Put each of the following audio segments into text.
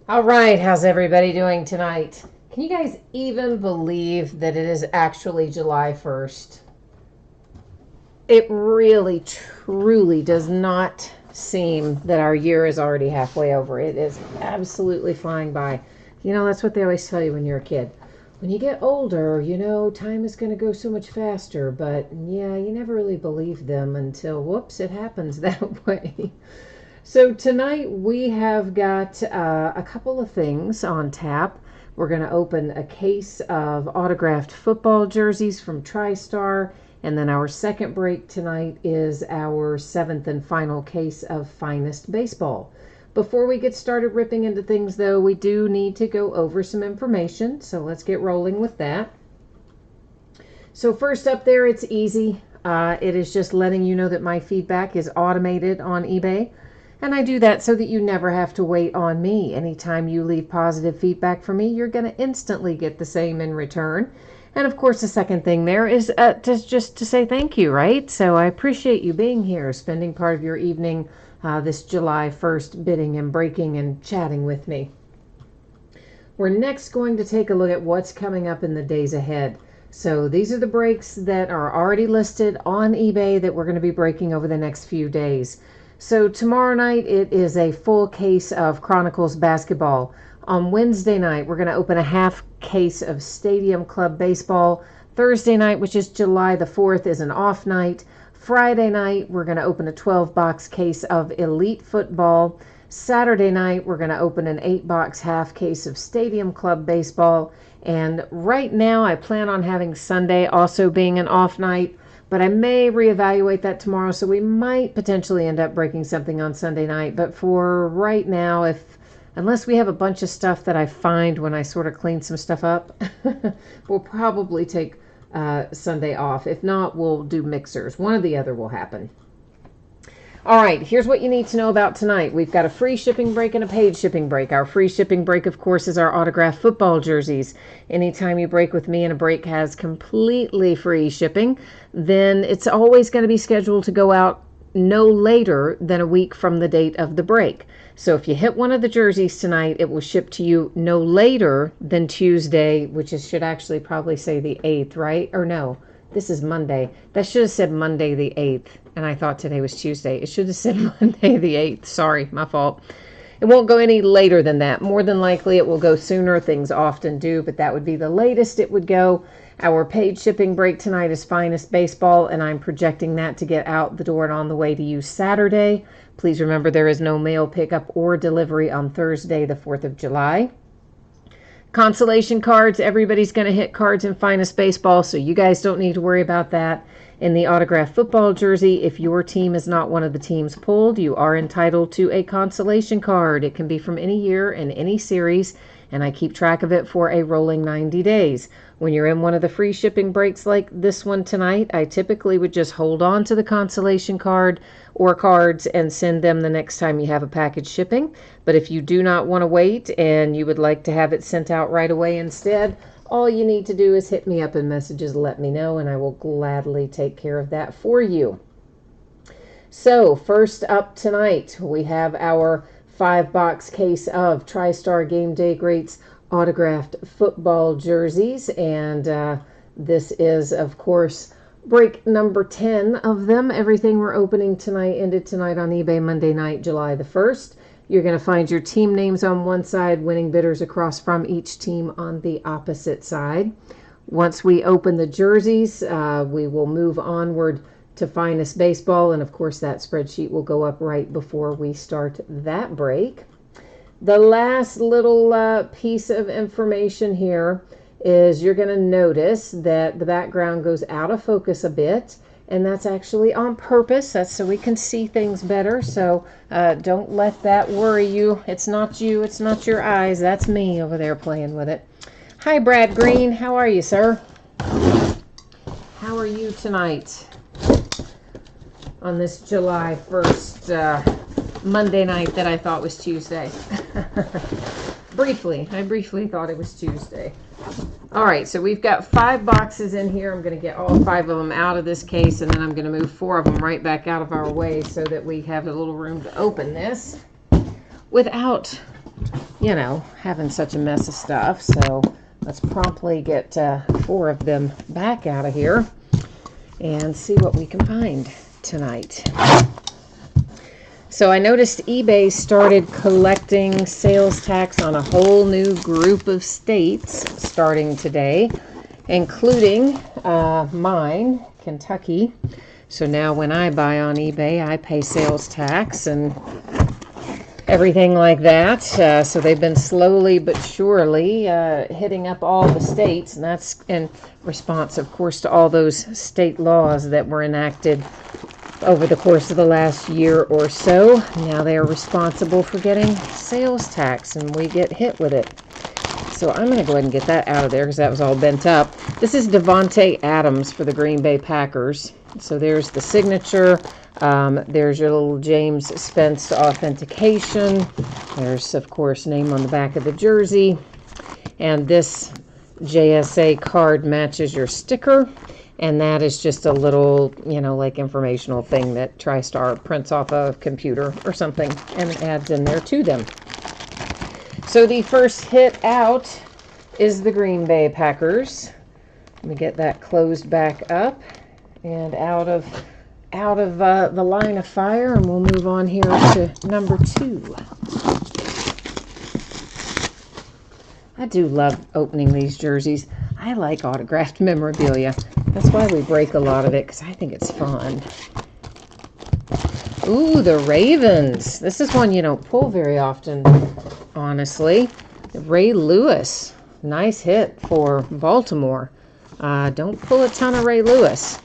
All right, how's everybody doing tonight? Can you guys even believe that it is actually July 1st? It really, truly does not seem that our year is already halfway over. It is absolutely flying by. That's what they always tell you when you're a kid. When you get older, time is going to go so much faster. But yeah, you never really believe them until, whoops, it happens that way. So tonight we have got a couple of things on tap. We're going to open a case of autographed football jerseys from TriStar, and then our second break tonight is our seventh and final case of Finest Baseball. Before we get started ripping into things, though, we do need to go over some information, so let's get rolling with that. So first up there, it's easy. It is just letting you know that my feedback is automated on eBay. And I do that so that you never have to wait on me. Anytime you leave positive feedback for me, you're going to instantly get the same in return. And of course, the second thing there is just to say thank you, right? So I appreciate you being here, spending part of your evening this July 1st bidding and breaking and chatting with me. We're next going to take a look at what's coming up in the days ahead. So these are the breaks that are already listed on eBay that we're going to be breaking over the next few days. So tomorrow night it is a full case of Chronicles basketball. On Wednesday night we're going to open a half case of Stadium Club baseball. Thursday night, which is July the 4th, is an off night. Friday night we're going to open a 12-box case of Elite Football. Saturday night we're going to open an 8-box half case of Stadium Club baseball. And right now I plan on having Sunday also being an off night, but I may reevaluate that tomorrow, so we might potentially end up breaking something on Sunday night. But for right now, unless we have a bunch of stuff that I find when I sort of clean some stuff up, we'll probably take Sunday off. If not, we'll do mixers. One or the other will happen. All right, here's what you need to know about tonight. We've got a free shipping break and a paid shipping break. Our free shipping break, of course, is our autographed football jerseys. Anytime you break with me and a break has completely free shipping, then it's always going to be scheduled to go out no later than a week from the date of the break. So if you hit one of the jerseys tonight, it will ship to you no later than Tuesday, should actually probably say the 8th, right? Or no, this is Monday. That should have said Monday the 8th, and I thought today was Tuesday. It should have said Monday the 8th. Sorry, my fault. It won't go any later than that. More than likely, it will go sooner. Things often do, but that would be the latest it would go. Our paid shipping break tonight is Finest Baseball, and I'm projecting that to get out the door and on the way to you Saturday. Please remember there is no mail pickup or delivery on Thursday, the 4th of July. Consolation cards, everybody's going to hit cards in Finest Baseball, so you guys don't need to worry about that. In the autographed football jersey, if your team is not one of the teams pulled, you are entitled to a consolation card. It can be from any year and any series, and I keep track of it for a rolling 90 days. When you're in one of the free shipping breaks like this one tonight, I typically would just hold on to the consolation card or cards and send them the next time you have a package shipping. But if you do not want to wait and you would like to have it sent out right away instead, all you need to do is hit me up in messages, let me know, and I will gladly take care of that for you. So first up tonight, we have our 5-box case of TriStar Game Day Greats autographed football jerseys, and this is, of course, break number 10 of them. Everything we're opening tonight ended tonight on eBay Monday night, July the 1st. You're going to find your team names on one side, winning bidders across from each team on the opposite side. Once we open the jerseys, we will move onward to Finest Baseball, and of course that spreadsheet will go up right before we start that break. The last little piece of information here is you're going to notice that the background goes out of focus a bit, and that's actually on purpose. That's so we can see things better. So don't let that worry you. It's not you. It's not your eyes. That's me over there playing with it. Hi, Brad Green. How are you, sir? How are you tonight on this July 1st Monday night that I thought was Tuesday? I briefly thought it was Tuesday. All right, so we've got 5 boxes in here. I'm going to get all 5 of them out of this case, and then I'm going to move 4 of them right back out of our way so that we have a little room to open this without you know, having such a mess of stuff. So let's promptly get 4 of them back out of here and see what we can find tonight. So I noticed eBay started collecting sales tax on a whole new group of states starting today, including mine, Kentucky. So now when I buy on eBay, I pay sales tax and everything like that. So they've been slowly but surely hitting up all the states, and that's in response, of course, to all those state laws that were enacted over the course of the last year or so. Now they are responsible for getting sales tax, and we get hit with it. So I'm going to go ahead and get that out of there because that was all bent up. This is Davante Adams for the Green Bay Packers. So there's the signature. There's your little James Spence authentication. There's, of course, name on the back of the jersey. And this JSA card matches your sticker. And that is just a little, you know, like informational thing that TriStar prints off a computer or something and adds in there to them. So the first hit out is the Green Bay Packers. Let me get that closed back up and out of the line of fire, and we'll move on here to number 2. I do love opening these jerseys. I like autographed memorabilia. That's why we break a lot of it, because I think it's fun. Ooh, the Ravens. This is one you don't pull very often, honestly. Ray Lewis. Nice hit for Baltimore. Don't pull a ton of Ray Lewis.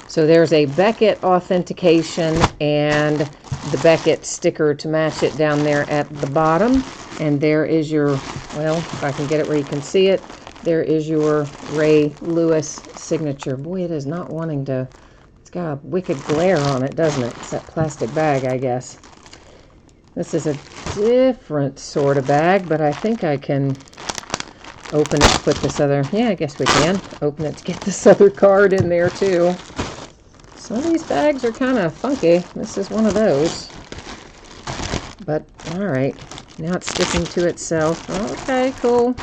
So there's a Beckett authentication and the Beckett sticker to match it down there at the bottom. And there is your, well, if I can get it where you can see it, there is your Ray Lewis signature. Boy, it is not wanting to, it's got a wicked glare on it, doesn't it? It's that plastic bag, I guess. This is a different sort of bag, but I think I can open it to put this other, yeah, I guess we can open it to get this other card in there too. Some of these bags are kind of funky. This is one of those. But, all right. Now it's sticking to itself. Okay, cool.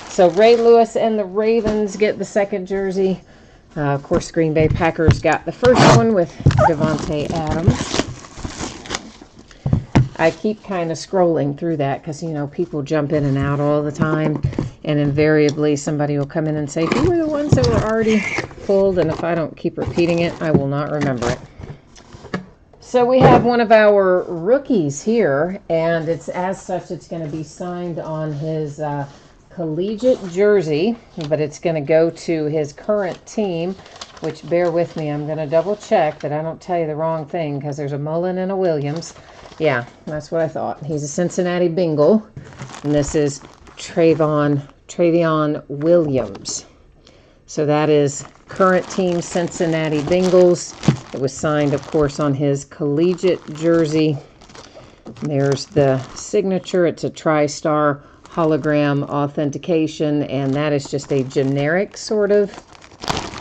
So Ray Lewis and the Ravens get the second jersey. Of course, Green Bay Packers got the first one with Davante Adams. I keep kind of scrolling through that because, you know, people jump in and out all the time. And invariably somebody will come in and say, who were the ones that were already pulled? And if I don't keep repeating it, I will not remember it. So we have one of our rookies here, and it's as such, it's going to be signed on his collegiate jersey, but it's going to go to his current team, which, bear with me, I'm going to double check that I don't tell you the wrong thing because there's a Mullen and a Williams. Yeah, that's what I thought. He's a Cincinnati Bengal, and this is Travion Williams. So that is current team Cincinnati Bengals. It was signed, of course, on his collegiate jersey. There's the signature. It's a TriStar hologram authentication, and that is just a generic sort of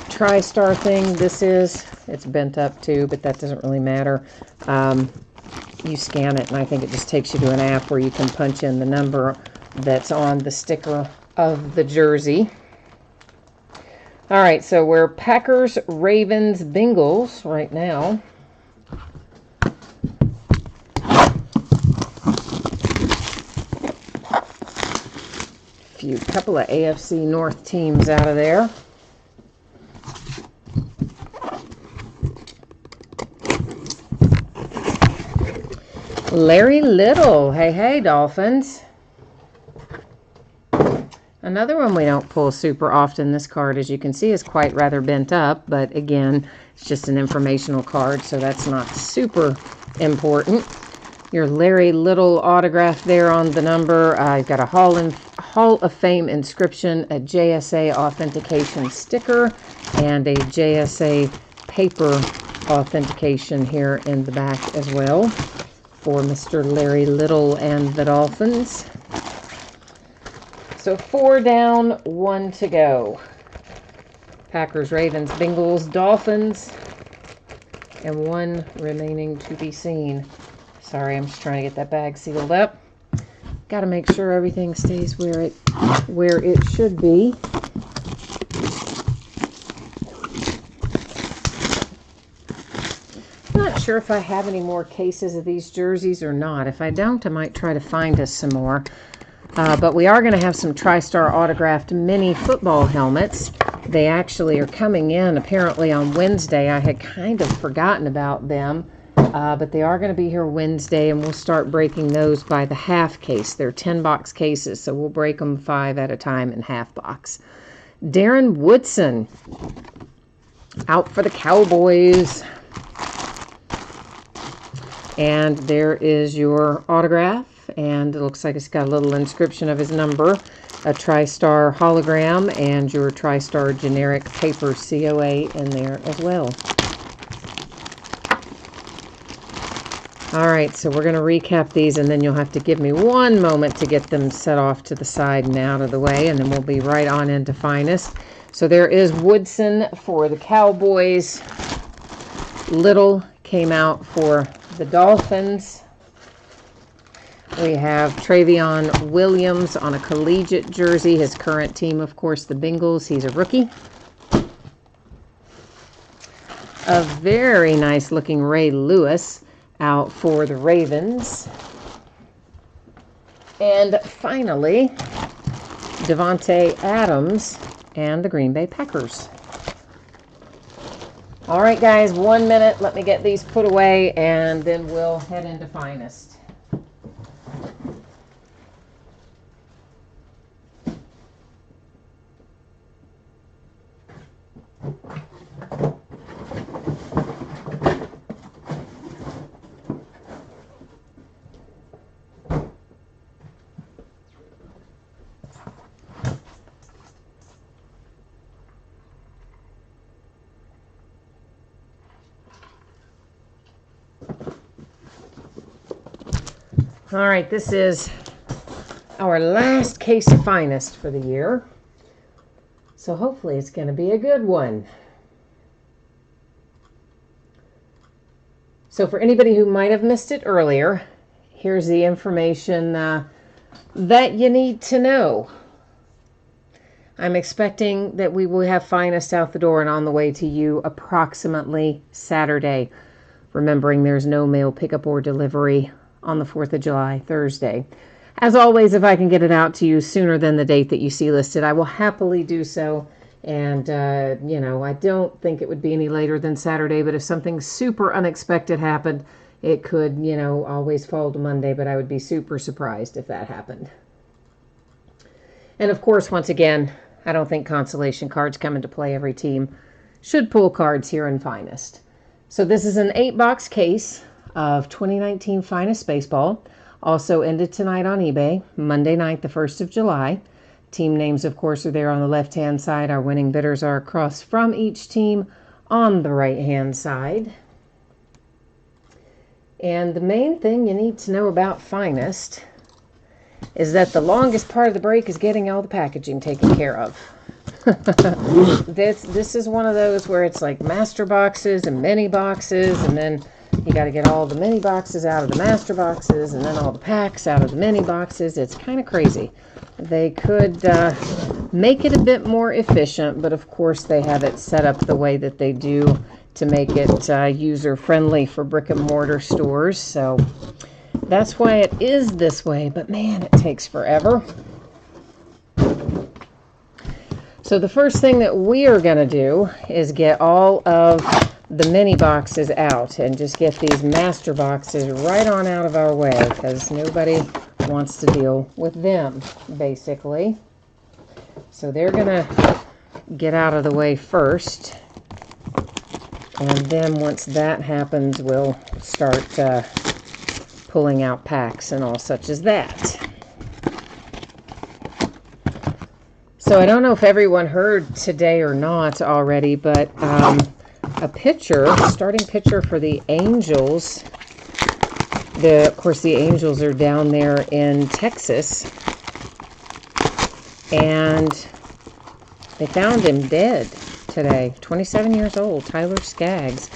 TriStar thing. This is, it's bent up too, but that doesn't really matter. You scan it, and I think it just takes you to an app where you can punch in the number that's on the sticker of the jersey. All right, so we're Packers, Ravens, Bengals right now. Couple of AFC North teams out of there. Larry Little. Hey, Dolphins. Another one we don't pull super often. This card, as you can see, is quite rather bent up, but again, it's just an informational card, so that's not super important. Your Larry Little autograph there on the number. You've got a Hall of Fame inscription, a JSA authentication sticker, and a JSA paper authentication here in the back as well for Mr. Larry Little and the Dolphins. So 4 down, 1 to go. Packers, Ravens, Bengals, Dolphins, and 1 remaining to be seen. Sorry, I'm just trying to get that bag sealed up. Got to make sure everything stays where it should be. Not sure if I have any more cases of these jerseys or not. If I don't, I might try to find us some more. But we are going to have some TriStar autographed mini football helmets. They actually are coming in apparently on Wednesday. I had kind of forgotten about them, but they are going to be here Wednesday, and we'll start breaking those by the half case. They're 10-box cases, so we'll break them 5 at a time in half box. Darren Woodson out for the Cowboys. And there is your autograph, and it looks like it's got a little inscription of his number, a TriStar hologram, and your TriStar generic paper COA in there as well. All right, so we're going to recap these, and then you'll have to give me one moment to get them set off to the side and out of the way, and then we'll be right on into Finest. So there is Woodson for the Cowboys. Little came out for the Dolphins. We have Travion Williams on a collegiate jersey. His current team, of course, the Bengals. He's a rookie. A very nice looking Ray Lewis out for the Ravens. And finally, Devontae Adams and the Green Bay Packers. All right, guys, 1 minute. Let me get these put away, and then we'll head into Finest. All right, this is our last case of Finest for the year. So hopefully it's going to be a good one. So for anybody who might have missed it earlier, here's the information that you need to know. I'm expecting that we will have Finest out the door and on the way to you approximately Saturday. Remembering there's no mail pickup or delivery on the 4th of July, Thursday. As always, if I can get it out to you sooner than the date that you see listed, I will happily do so. And, I don't think it would be any later than Saturday, but if something super unexpected happened, it could, always fall to Monday, but I would be super surprised if that happened. And of course, once again, I don't think consolation cards come into play. Every team should pull cards here in Finest. So this is an 8-box case of 2019 Finest Baseball. Also ended tonight on eBay, Monday night, the 1st of July. Team names, of course, are there on the left-hand side. Our winning bidders are across from each team on the right-hand side. And the main thing you need to know about Finest is that the longest part of the break is getting all the packaging taken care of. This is one of those where it's like master boxes and mini boxes, and then you got to get all the mini boxes out of the master boxes, and then all the packs out of the mini boxes. It's kind of crazy. They could make it a bit more efficient, but of course they have it set up the way that they do to make it user-friendly for brick-and-mortar stores. So that's why it is this way, but man, it takes forever. So the first thing that we are going to do is get all of the mini boxes out and just get these master boxes right on out of our way, because nobody wants to deal with them, basically. So they're going to get out of the way first. And then once that happens, we'll start pulling out packs and all such as that. So I don't know if everyone heard today or not already, but a starting pitcher for the Angels. Of course, the Angels are down there in Texas, and they found him dead today. 27 years old, Tyler Skaggs.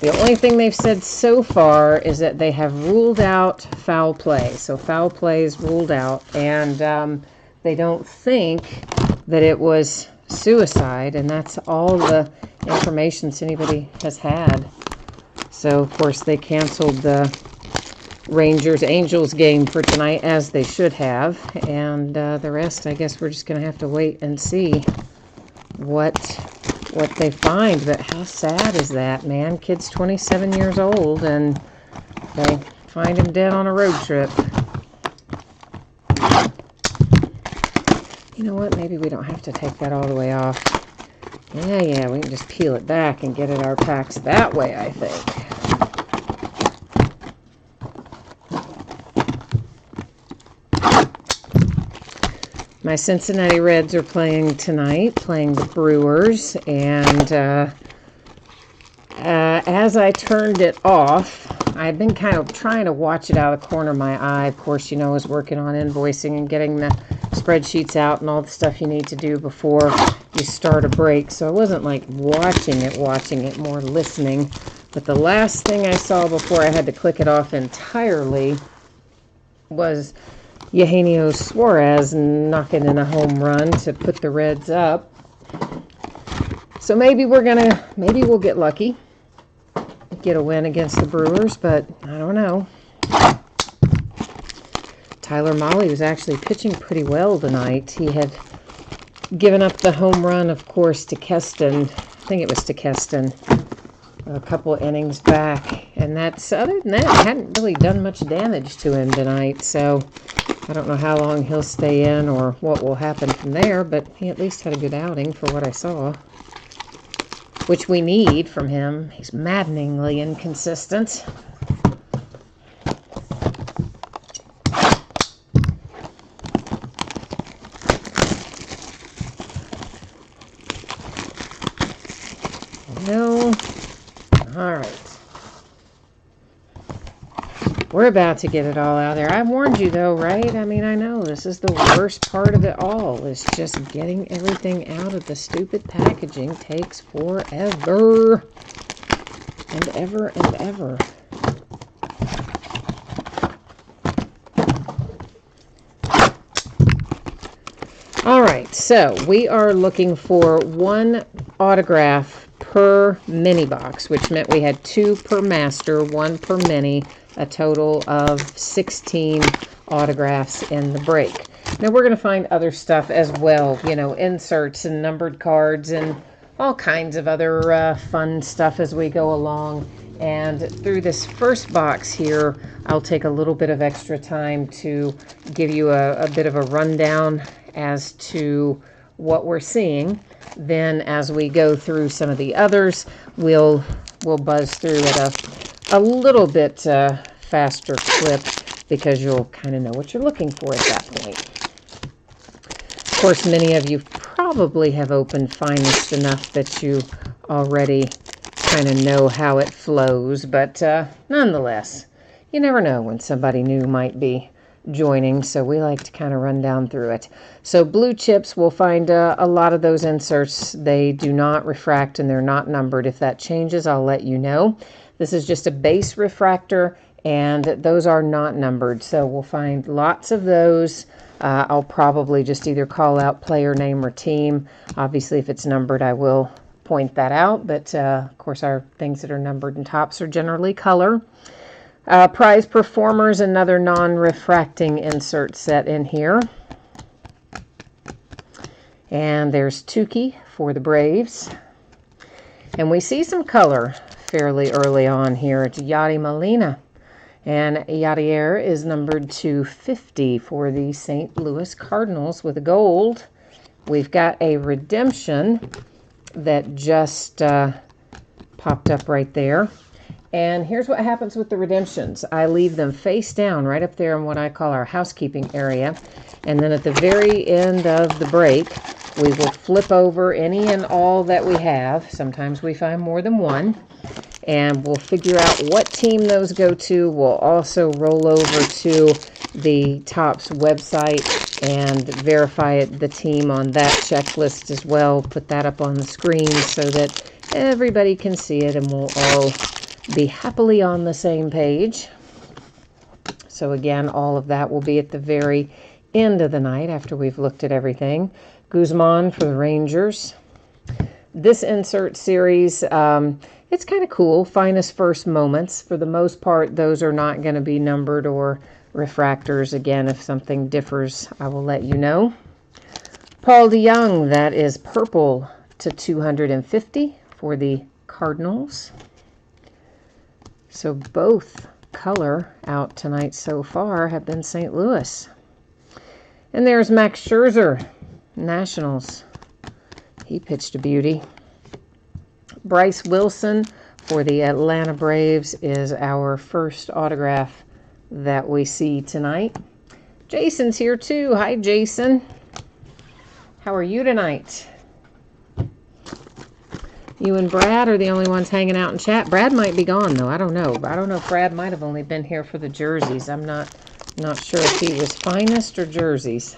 The only thing they've said so far is that they have ruled out foul play. So foul play is ruled out, and they don't think that it was suicide, and that's all the information anybody has had. So, of course, they canceled the Rangers-Angels game for tonight, as they should have, and the rest, I guess we're just going to have to wait and see what they find. But how sad is that, man? Kid's 27 years old, and they find him dead on a road trip. You know what? Maybe we don't have to take that all the way off. Yeah, we can just peel it back and get at our packs that way, I think. My Cincinnati Reds are playing tonight, playing the Brewers, and as I turned it off, I've been kind of trying to watch it out of the corner of my eye. Of course, you know, I was working on invoicing and getting the spreadsheets out and all the stuff you need to do before you start a break. So I wasn't like watching it, more listening. But the last thing I saw before I had to click it off entirely was Eugenio Suarez knocking in a home run to put the Reds up. So maybe we'll get lucky, get a win against the Brewers, but I don't know. Tyler Mahle was actually pitching pretty well tonight. He had given up the home run, of course, to Keston. I think it was to Keston a couple innings back. And that's, other than that, hadn't really done much damage to him tonight. So I don't know how long he'll stay in or what will happen from there, but he at least had a good outing for what I saw, which we need from him. He's maddeningly inconsistent. No. All right. We're about to get it all out there. I warned you, though, right? I mean, I know this is the worst part of it all. Is just getting everything out of the stupid packaging takes forever. And ever and ever. All right, so we are looking for one autograph per mini box, which meant we had 2 per master, 1 per mini, a total of 16 autographs in the break. Now we're going to find other stuff as well, you know, inserts and numbered cards and all kinds of other fun stuff as we go along. And through this first box here, I'll take a little bit of extra time to give you a bit of a rundown as to what we're seeing. Then as we go through some of the others, we'll buzz through at a little bit faster clip, because you'll kind of know what you're looking for at that point. Of course, many of you probably have opened Finest enough that you already kind of know how it flows, but nonetheless, you never know when somebody new might be joining, so we like to kind of run down through it. So blue chips, we'll find a lot of those inserts. They do not refract and they're not numbered. If that changes, I'll let you know. This is just a base refractor, and those are not numbered, so we'll find lots of those. I'll probably just either call out player name or team. Obviously, if it's numbered, I will point that out, but of course our things that are numbered and tops are generally color. Prize Performers, another non-refracting insert set in here. And there's Tukey for the Braves. And we see some color fairly early on here. It's Yadi Molina. And Yadier is numbered to 50 for the St. Louis Cardinals with a gold. We've got a redemption that just popped up right there. And here's what happens with the redemptions. I leave them face down right up there in what I call our housekeeping area. And then at the very end of the break, we will flip over any and all that we have. Sometimes we find more than one. And we'll figure out what team those go to. We'll also roll over to the Topps website and verify the team on that checklist as well. Put that up on the screen so that everybody can see it, and we'll all be happily on the same page. So again, all of that will be at the very end of the night after we've looked at everything. Guzman for the Rangers. This insert series, it's kind of cool. Finest First Moments. For the most part, those are not going to be numbered or refractors. Again, if something differs, I will let you know. Paul DeJong, that is purple /250 for the Cardinals. So both color out tonight so far have been St. Louis. And there's Max Scherzer, Nationals. He pitched a beauty. Bryce Wilson for the Atlanta Braves is our first autograph that we see tonight. Jason's here too. Hi, Jason. How are you tonight? You and Brad are the only ones hanging out in chat. Brad might be gone, though. I don't know. I don't know if Brad might have only been here for the jerseys. I'm not sure if he was finest or jerseys.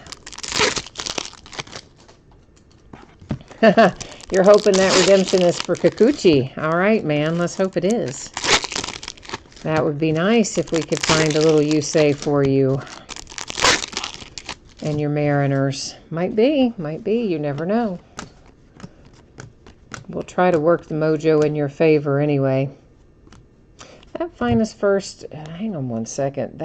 You're hoping that redemption is for Kikuchi. All right, man. Let's hope it is. That would be nice if we could find a little Yusei for you and your Mariners. Might be. You never know. We'll try to work the mojo in your favor anyway. That finest first, hang on one second.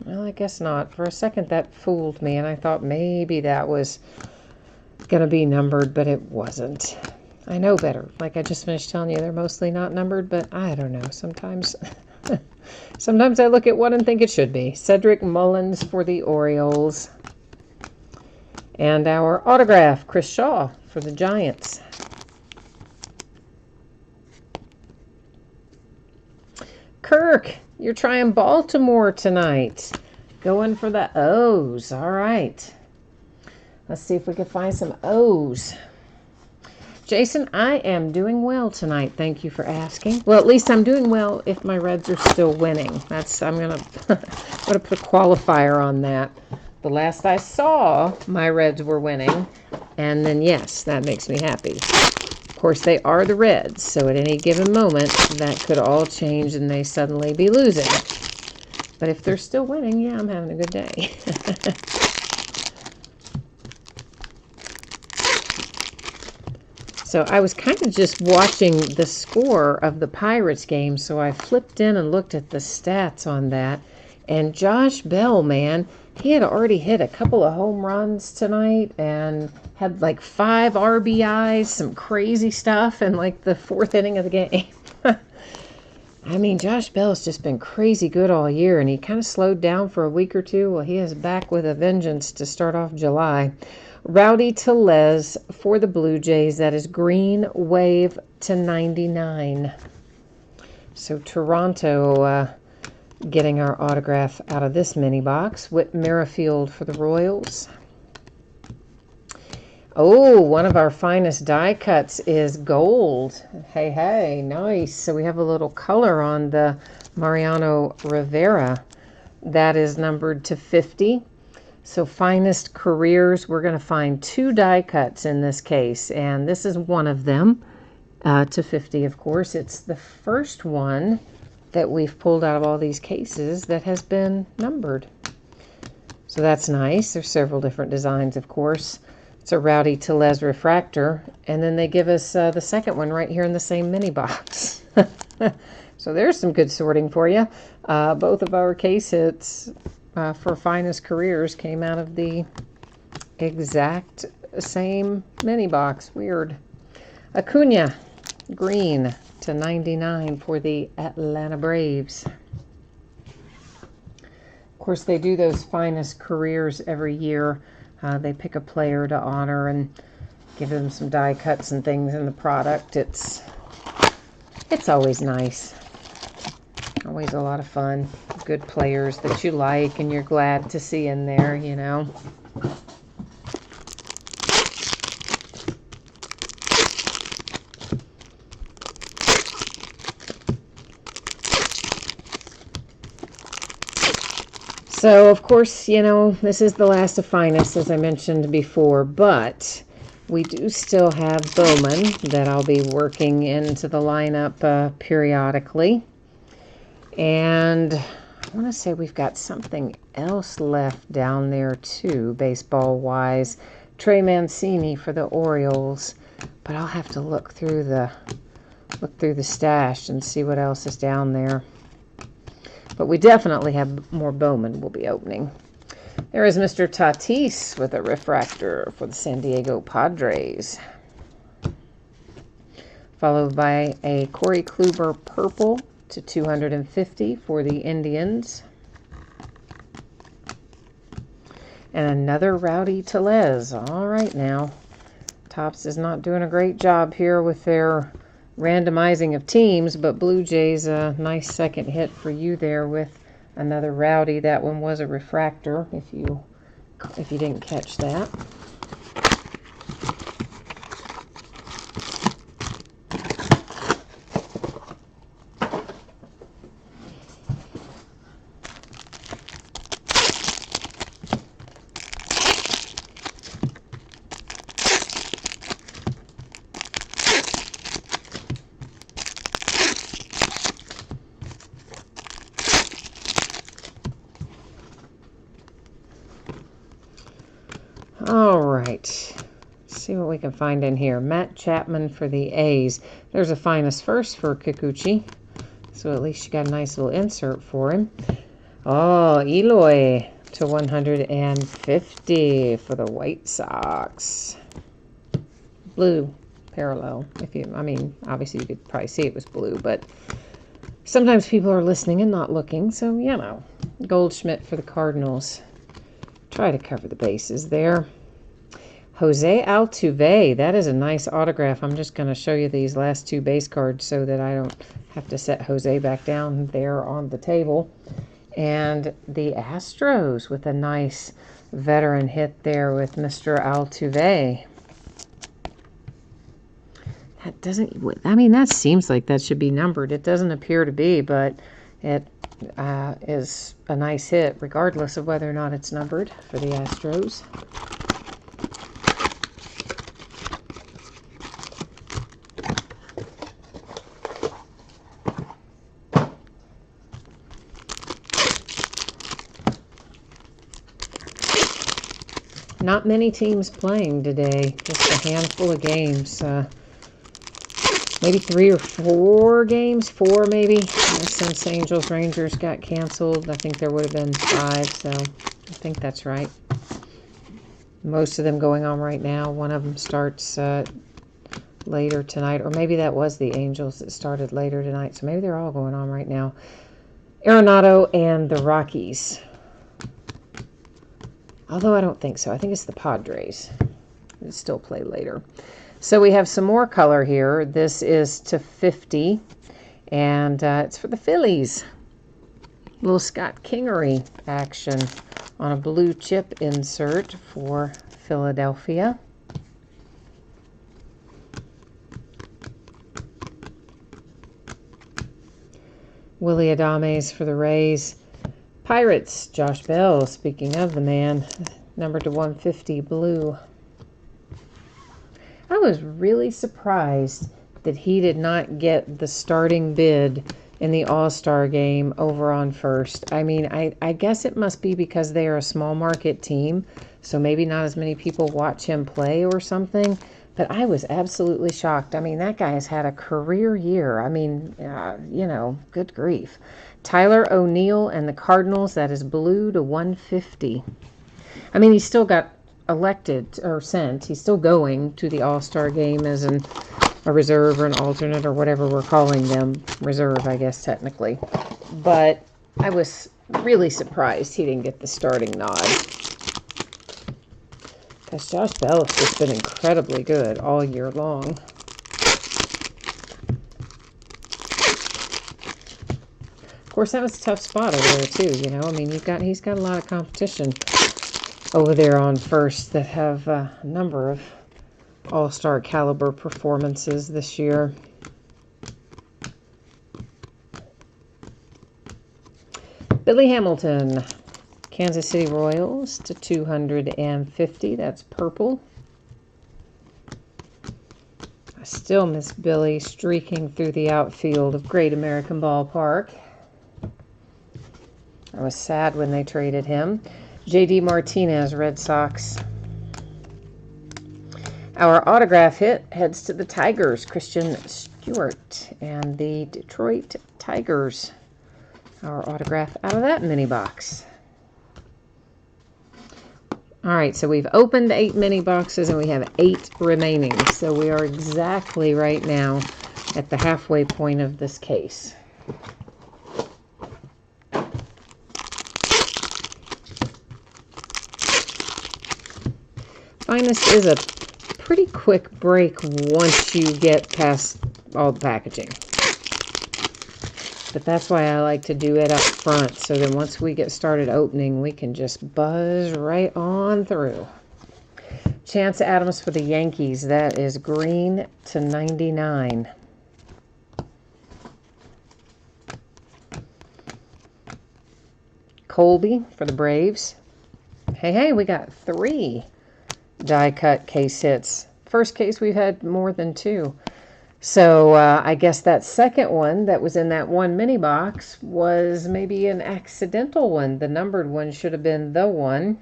Well, I guess not. For a second, that fooled me, and I thought maybe that was going to be numbered, but it wasn't. I know better. Like I just finished telling you, they're mostly not numbered, but I don't know. Sometimes I look at one and think it should be. Cedric Mullins for the Orioles. And our autograph, Chris Shaw for the Giants. Kirk, you're trying Baltimore tonight. Going for the O's. All right. Let's see if we can find some O's. Jason, I am doing well tonight. Thank you for asking. Well, at least I'm doing well if my Reds are still winning. I'm gonna put a qualifier on that. The last I saw, my Reds were winning, and then yes, that makes me happy. Of course, they are the Reds, so at any given moment, that could all change and they suddenly be losing. But if they're still winning, yeah, I'm having a good day. So I was kind of just watching the score of the Pirates game, so I flipped in and looked at the stats on that. And Josh Bell, man, he had already hit a couple of home runs tonight and had like 5 RBIs, some crazy stuff in like the 4th inning of the game. I mean, Josh Bell's just been crazy good all year, and he kind of slowed down for a week or two. Well, he is back with a vengeance to start off July. Rowdy Tellez for the Blue Jays. That is green wave /99. So Toronto getting our autograph out of this mini box. Whit Merrifield for the Royals. Oh, one of our finest die cuts is gold. Hey, nice. So we have a little color on the Mariano Rivera. That is numbered /50. So finest careers, we're going to find 2 die cuts in this case, and this is one of them, /50, of course. It's the first one that we've pulled out of all these cases that has been numbered. So that's nice. There's several different designs, of course. It's a Rowdy Tellez refractor, and then they give us the second one right here in the same mini box. So there's some good sorting for you. Both of our case hits for finest careers came out of the exact same mini box. Weird. Acuna, green /99 for the Atlanta Braves. Of course, they do those finest careers every year. They pick a player to honor and give them some die cuts and things in the product. It's always nice. Always a lot of fun. Good players that you like and you're glad to see in there, you know. So, of course, you know, this is the last of finest, as I mentioned before, but we do still have Bowman that I'll be working into the lineup periodically. And I want to say we've got something else left down there too, baseball-wise. Trey Mancini for the Orioles, but I'll have to look through the stash and see what else is down there. But we definitely have more Bowman we'll be opening. There is Mr. Tatis with a refractor for the San Diego Padres. Followed by a Corey Kluber purple to 250 for the Indians. And another Rowdy Tellez. All right now. Topps is not doing a great job here with their randomizing of teams, but Blue Jays, a nice second hit for you there with another Rowdy. That one was a refractor, if you didn't catch that. All right, see what we can find in here. Matt Chapman for the A's. There's a finest first for Kikuchi, so at least you got a nice little insert for him. Oh, Eloy to 150 for the White Sox. Blue parallel. Obviously you could probably see it was blue, but sometimes people are listening and not looking, so you know. Goldschmidt for the Cardinals. Try to cover the bases there. Jose Altuve, that is a nice autograph. I'm just going to show you these last two base cards so that I don't have to set Jose back down there on the table. And the Astros with a nice veteran hit there with Mr. Altuve. That doesn't, that seems like that should be numbered. It doesn't appear to be, but it is a nice hit regardless of whether or not it's numbered for the Astros. Not many teams playing today, just a handful of games. Maybe 3 or 4 games, 4 maybe, since Angels Rangers got canceled. I think there would have been 5, so I think that's right. Most of them going on right now. One of them starts later tonight, or maybe that was the Angels that started later tonight, so maybe they're all going on right now. Arenado and the Rockies. Although I don't think so. I think it's the Padres. They still play later. So we have some more color here. This is to 50, and it's for the Phillies. Little Scott Kingery action on a blue chip insert for Philadelphia. Willy Adames for the Rays. Pirates, Josh Bell, speaking of the man, numbered to 150 blue. I was really surprised that he did not get the starting bid in the All-Star game over on first. I guess it must be because they are a small market team, so maybe not as many people watch him play or something, but I was absolutely shocked. That guy has had a career year. Good grief. Tyler O'Neill and the Cardinals, that is blue to 150. He still got elected or sent. He's still going to the All-Star game as a reserve or an alternate or whatever we're calling them. Reserve, I guess, technically. But I was really surprised he didn't get the starting nod. Because Josh Bell has just been incredibly good all year long. Of course, that was a tough spot over there, too, he's got a lot of competition over there on first that have a number of all-star caliber performances this year. Billy Hamilton, Kansas City Royals to 250. That's purple. I still miss Billy streaking through the outfield of Great American Ballpark. I was sad when they traded him. J.D. Martinez, Red Sox. Our autograph hit heads to the Tigers, Christian Stewart, and the Detroit Tigers. Our autograph out of that mini box. All right, so we've opened 8 mini boxes and we have 8 remaining. So we are exactly right now at the halfway point of this case. Finest is a pretty quick break once you get past all the packaging. But that's why I like to do it up front, so then once we get started opening, we can just buzz right on through. Chance Adams for the Yankees. That is green to 99. Colby for the Braves. Hey, we got 3 die cut case hits. First case we've had more than 2. So I guess that second one that was in that one mini box was maybe an accidental one. The numbered one should have been the one.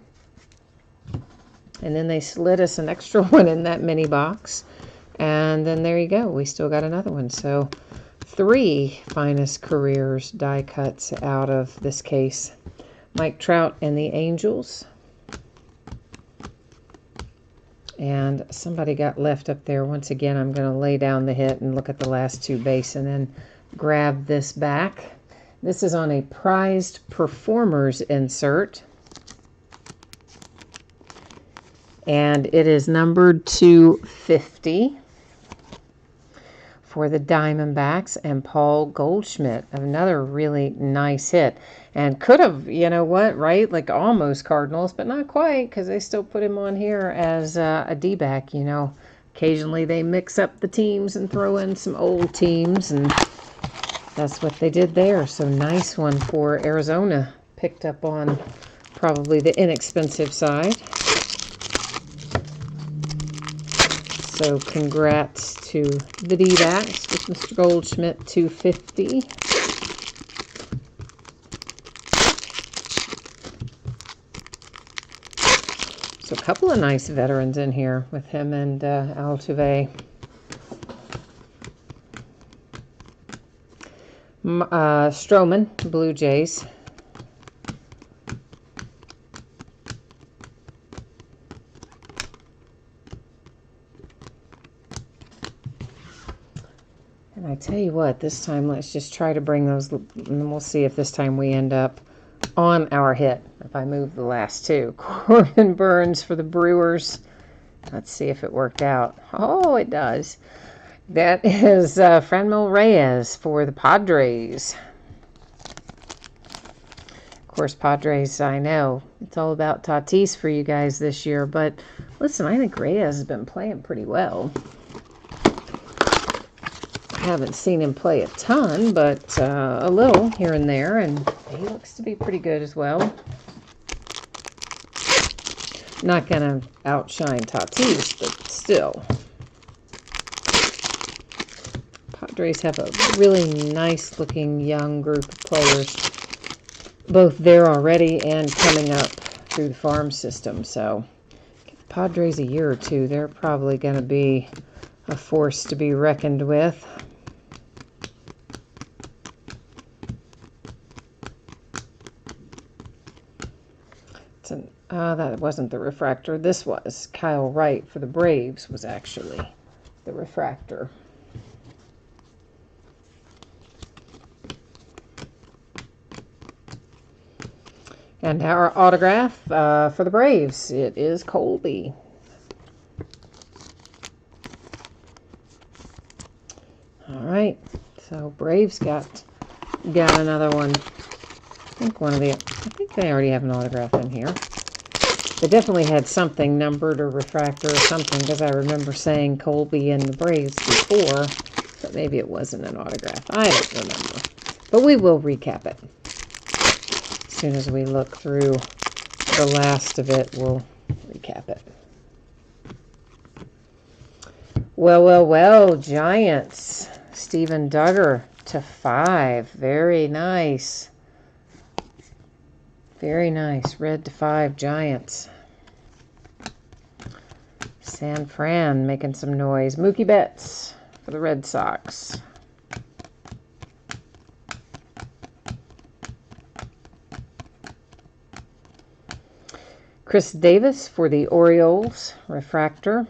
And then they slid us an extra one in that mini box. And then there you go. We still got another one. So 3 Finest Careers die cuts out of this case. Mike Trout and the Angels. And somebody got left up there. Once again, I'm going to lay down the hit and look at the last 2 base and then grab this back. This is on a prized performers insert. And it is numbered to 50 for the Diamondbacks and Paul Goldschmidt. Another really nice hit. And could have, you know what, right? Like almost Cardinals, but not quite, because they still put him on here as a D-back, you know. Occasionally they mix up the teams and throw in some old teams, and that's what they did there. So nice one for Arizona. Picked up on probably the inexpensive side. So congrats to the D-backs with Mr. Goldschmidt, 250. So a couple of nice veterans in here with him and Altuve. Stroman, Blue Jays. And I tell you what, this time let's just try to bring those, and we'll see if this time we end up on our hit. If I move the last 2. Corbin Burns for the Brewers. Let's see if it worked out. Oh, it does. That is Franmil Reyes for the Padres. Of course, Padres, I know. It's all about Tatis for you guys this year. But listen, I think Reyes has been playing pretty well. I haven't seen him play a ton, but a little here and there. And he looks to be pretty good as well. Not going to outshine Tatis, but still. Padres have a really nice looking young group of players, both there already and coming up through the farm system. So give the Padres a year or 2, they're probably going to be a force to be reckoned with. That wasn't the refractor. This was. Kyle Wright for the Braves was actually the refractor. And our autograph for the Braves, it is Colby. All right, so Braves got another one. I think they already have an autograph in here. They definitely had something numbered or refractor or something, because I remember saying Colby and the Braves before, but maybe it wasn't an autograph. I don't remember. But we will recap it. As soon as we look through the last of it, we'll recap it. Well, Giants. Steven Duggar to 5. Very nice. Very nice. Red to 5 Giants. San Fran making some noise. Mookie Betts for the Red Sox. Chris Davis for the Orioles. Refractor.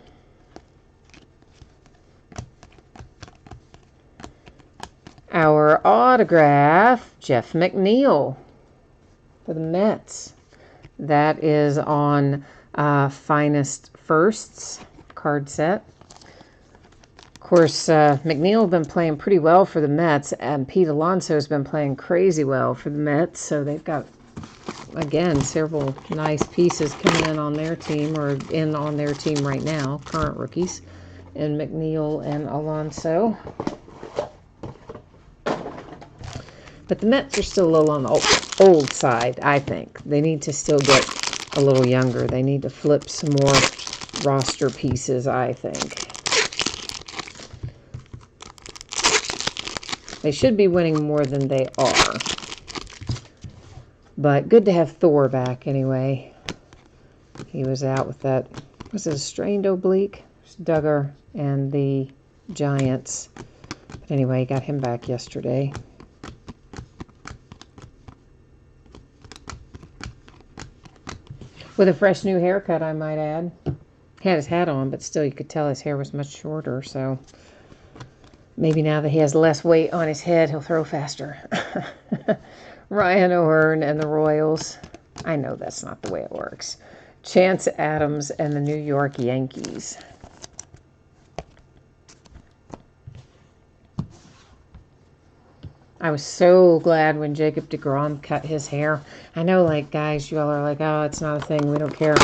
Our autograph, Jeff McNeil for the Mets. That is on Finest Firsts card set. Of course, McNeil has been playing pretty well for the Mets, and Pete Alonso has been playing crazy well for the Mets. So they've got, again, several nice pieces coming in on their team, or in on their team right now, current rookies, and McNeil and Alonso. But the Mets are still a little on the old side, I think. They need to still get a little younger. They need to flip some more roster pieces, I think. They should be winning more than they are. But good to have Thor back anyway. He was out with that, was it a strained oblique? Duggar and the Giants. But anyway, got him back yesterday. With a fresh new haircut, I might add. He had his hat on, but still you could tell his hair was much shorter, so maybe now that he has less weight on his head, he'll throw faster. Ryan O'Hearn and the Royals. I know that's not the way it works. Chance Adams and the New York Yankees. I was so glad when Jacob deGrom cut his hair. I know, like, guys, you all are like, oh, it's not a thing, we don't care.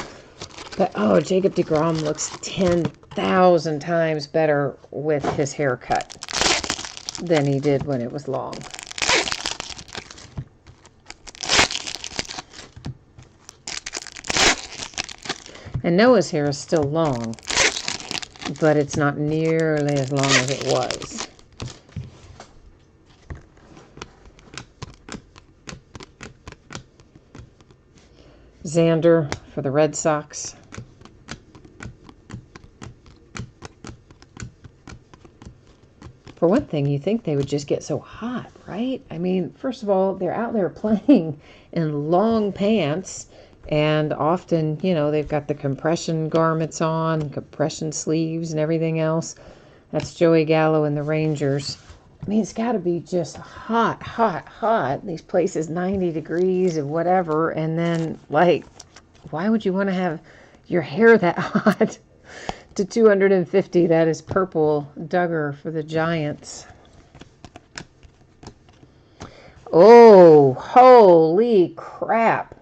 But, oh, Jacob deGrom looks 10,000 times better with his haircut than he did when it was long. And Noah's hair is still long, but it's not nearly as long as it was. Xander for the Red Sox. For one thing, you think they would just get so hot, right? I mean, first of all, they're out there playing in long pants, and often, you know, they've got the compression garments on, compression sleeves and everything else. That's Joey Gallo and the Rangers. I mean, it's got to be just hot, hot, hot. These places 90 degrees and whatever. And then, like, why would you want to have your hair that hot? To 250, that is purple Duggar for the Giants. Oh, holy crap.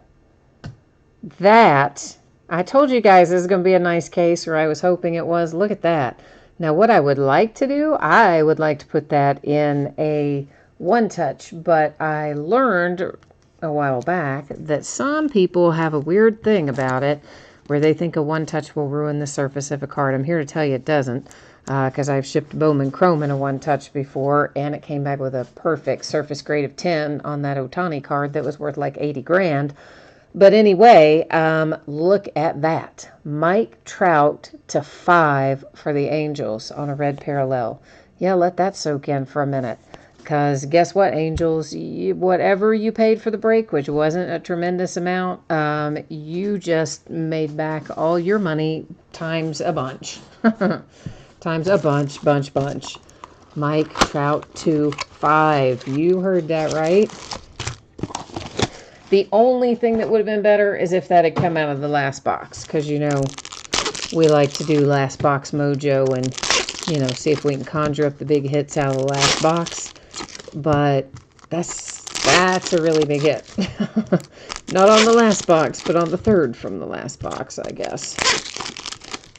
That, I told you guys this is going to be a nice case, or I was hoping it was. Look at that. Now, what I would like to do, I would like to put that in a one-touch, but I learned a while back that some people have a weird thing about it where they think a one-touch will ruin the surface of a card. I'm here to tell you it doesn't, because I've shipped Bowman Chrome in a one-touch before, and it came back with a perfect surface grade of 10 on that Ohtani card that was worth like 80 grand. But anyway, look at that. Mike Trout to 5 for the Angels on a red parallel. Yeah, let that soak in for a minute. Because guess what, Angels? Whatever you paid for the break, which wasn't a tremendous amount, you just made back all your money times a bunch. Times a bunch. Mike Trout to 5. You heard that right. The only thing that would have been better is if that had come out of the last box. Because, you know, we like to do last box mojo and, you know, see if we can conjure up the big hits out of the last box. But that's a really big hit. Not on the last box, but on the third from the last box, I guess.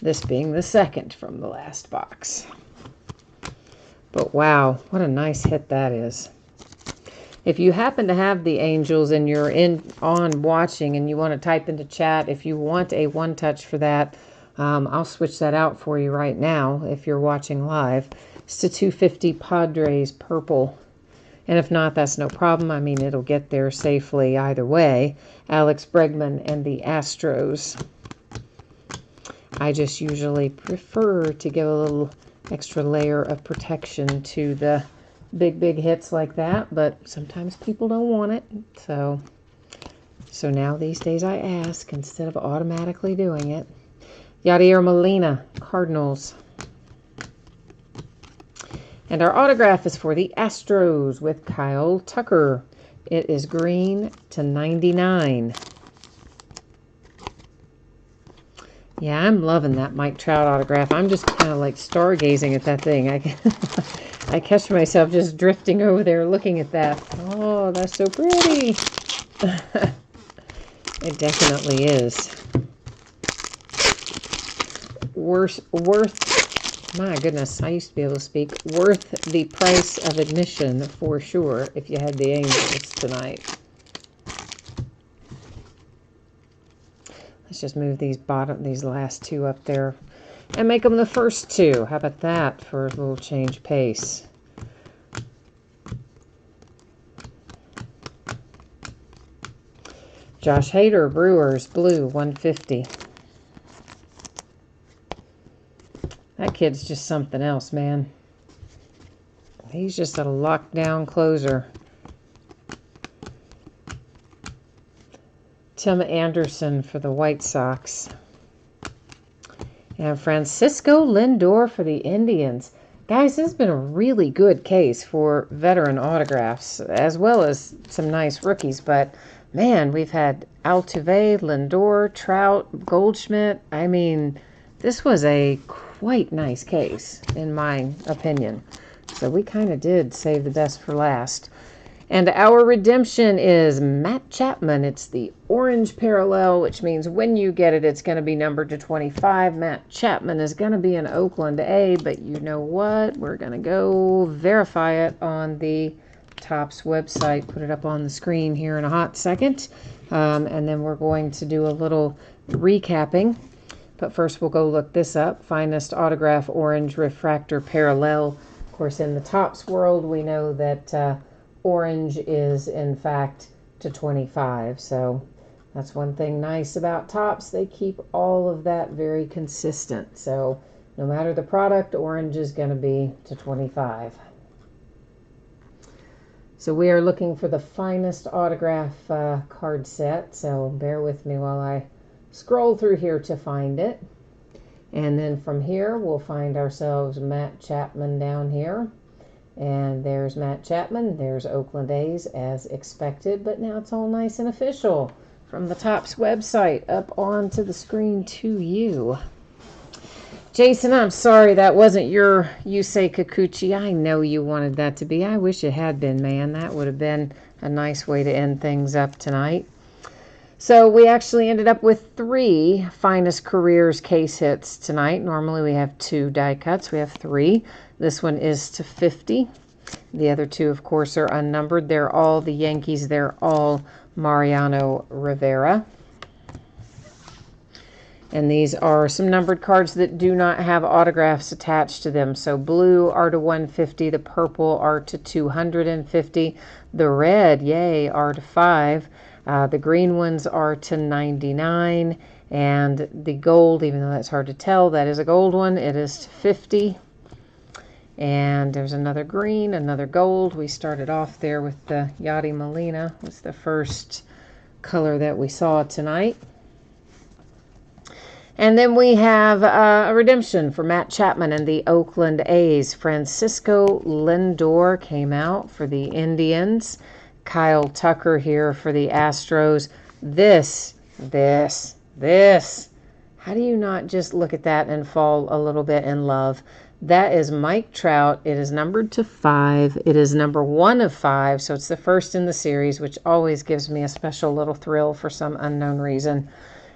This being the second from the last box. But wow, what a nice hit that is. If you happen to have the Angels and you're on watching and you want to type into chat, if you want a one-touch for that, I'll switch that out for you right now if you're watching live. It's the 250 Padres purple. And if not, that's no problem. I mean, it'll get there safely either way. Alex Bregman and the Astros. I just usually prefer to give a little extra layer of protection to the big hits like that, but sometimes people don't want it. So now these days I ask instead of automatically doing it. Yadier Molina, Cardinals. And our autograph is for the Astros with Kyle Tucker. It is green /99. Yeah, I'm loving that Mike Trout autograph. I'm just kind of like stargazing at that thing. I catch myself just drifting over there looking at that. Oh, that's so pretty. It definitely is. Worth, my goodness, I used to be able to speak. Worth the price of admission for sure if you had the Angels tonight. Let's just move these last two up there and make them the first two. How about that for a little change pace? Josh Hader, Brewers, blue, 150. That kid's just something else, man. He's just a lockdown closer. Tim Anderson for the White Sox. And Francisco Lindor for the Indians. Guys, this has been a really good case for veteran autographs, as well as some nice rookies. But, man, we've had Altuve, Lindor, Trout, Goldschmidt. I mean, this was a quite nice case, in my opinion. So we kind of did save the best for last. And our redemption is Matt Chapman. It's the orange parallel, which means when you get it, it's going to be numbered to 25. Matt Chapman is going to be an Oakland A, but you know what? We're going to go verify it on the Topps website. Put it up on the screen here in a hot second. And then we're going to do a little recapping. But first, we'll go look this up. Finest Autograph Orange Refractor Parallel. Of course, in the Topps world, we know that orange is, in fact, to 25. So that's one thing nice about Topps. They keep all of that very consistent. So no matter the product, orange is going to be to 25. So we are looking for the finest autograph card set. So bear with me while I scroll through here to find it. And then from here, we'll find ourselves Matt Chapman down here. And there's Matt Chapman. There's Oakland A's as expected. But now it's all nice and official from the Topps website up onto the screen to you. Jason, I'm sorry that wasn't your Yusei Kikuchi. I know you wanted that to be. I wish it had been, man. That would have been a nice way to end things up tonight. So we actually ended up with 3 Finest Careers case hits tonight. Normally we have 2 die cuts. We have 3. This one is to 50. The other 2, of course, are unnumbered. They're all the Yankees. They're all Mariano Rivera. And these are some numbered cards that do not have autographs attached to them. So blue are to 150. The purple are to 250. The red, yay, are to 5. The green ones are to 99, and the gold, even though that's hard to tell, that is a gold one, it is to 50. And there's another green, another gold. We started off there with the Yadi Molina. Was the first color that we saw tonight. And then we have a redemption for Matt Chapman and the Oakland A's. Francisco Lindor came out for the Indians. Kyle Tucker here for the Astros. This. How do you not just look at that and fall a little bit in love? That is Mike Trout. It is numbered to 5. It is number 1 of 5, so it's the first in the series, which always gives me a special little thrill for some unknown reason.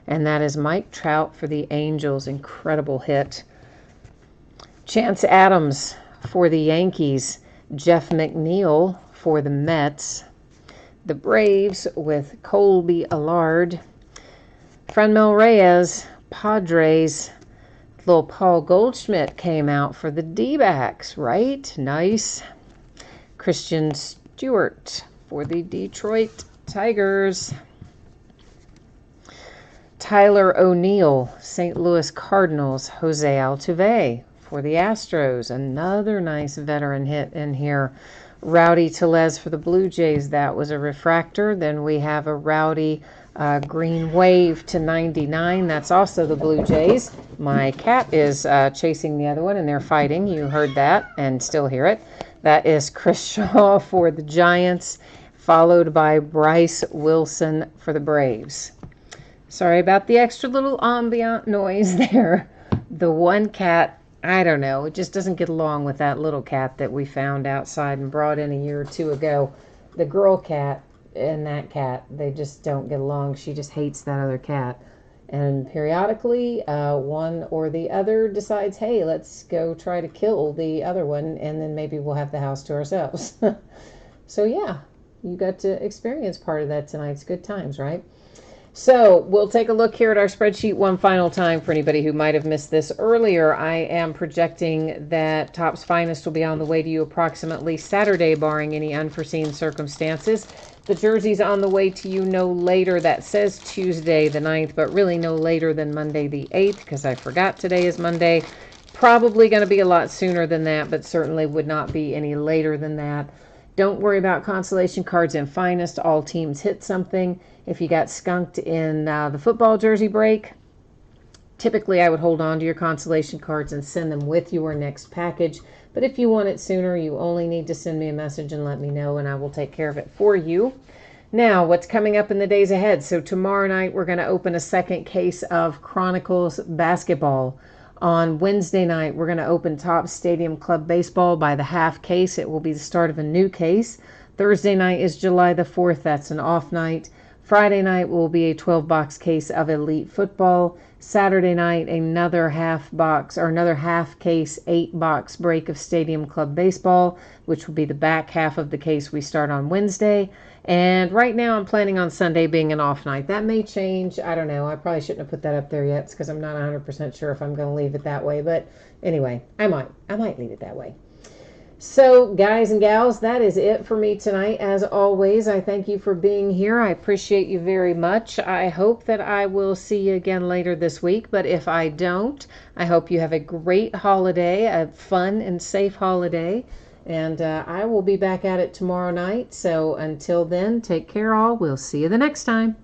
And that is Mike Trout for the Angels. Incredible hit. Chance Adams for the Yankees. Jeff McNeil for the Mets. The Braves with Colby Allard. Franmil Reyes, Padres. Little Paul Goldschmidt came out for the D-backs, right? Nice. Christian Stewart for the Detroit Tigers. Tyler O'Neill, St. Louis Cardinals. Jose Altuve for the Astros. Another nice veteran hit in here. Rowdy Tellez for the Blue Jays. That was a refractor. Then we have a Rowdy green wave to 99. That's also the Blue Jays. My cat is chasing the other one, and they're fighting. You heard that and still hear it. That is Chris Shaw for the Giants, followed by Bryce Wilson for the Braves. Sorry about the extra little ambient noise there. The one cat, I don't know, it just doesn't get along with that little cat that we found outside and brought in a year or two ago. The girl cat and that cat, they just don't get along. She just hates that other cat. And periodically, one or the other decides, hey, let's go try to kill the other one, and then maybe we'll have the house to ourselves. So yeah, you got to experience part of that tonight. It's good times, right? So we'll take a look here at our spreadsheet one final time for anybody who might have missed this earlier. I am projecting that Topps Finest will be on the way to you approximately Saturday, barring any unforeseen circumstances. The jersey's on the way to you no later. That says Tuesday the 9th, but really no later than Monday the 8th, because I forgot today is Monday. Probably going to be a lot sooner than that, but certainly would not be any later than that. Don't worry about consolation cards in Finest. All teams hit something. If you got skunked in the football jersey break, typically I would hold on to your consolation cards and send them with your next package. But if you want it sooner, you only need to send me a message and let me know, and I will take care of it for you. Now, what's coming up in the days ahead? So tomorrow night, we're going to open a second case of Chronicles basketball. On Wednesday night, we're going to open Topps Stadium Club Baseball by the half case. It will be the start of a new case. Thursday night is July the 4th. That's an off night. Friday night will be a 12-box case of Elite Football. Saturday night, another half case, 8-box break of Stadium Club Baseball, which will be the back half of the case we start on Wednesday. And right now I'm planning on Sunday being an off night. That may change. I don't know. I probably shouldn't have put that up there yet because I'm not 100% sure if I'm going to leave it that way. But anyway, I might leave it that way. So, guys and gals, that is it for me tonight. As always, I thank you for being here. I appreciate you very much. I hope that I will see you again later this week, but if I don't, I hope you have a great holiday, a fun and safe holiday, and I will be back at it tomorrow night. So, until then, take care all. We'll see you the next time.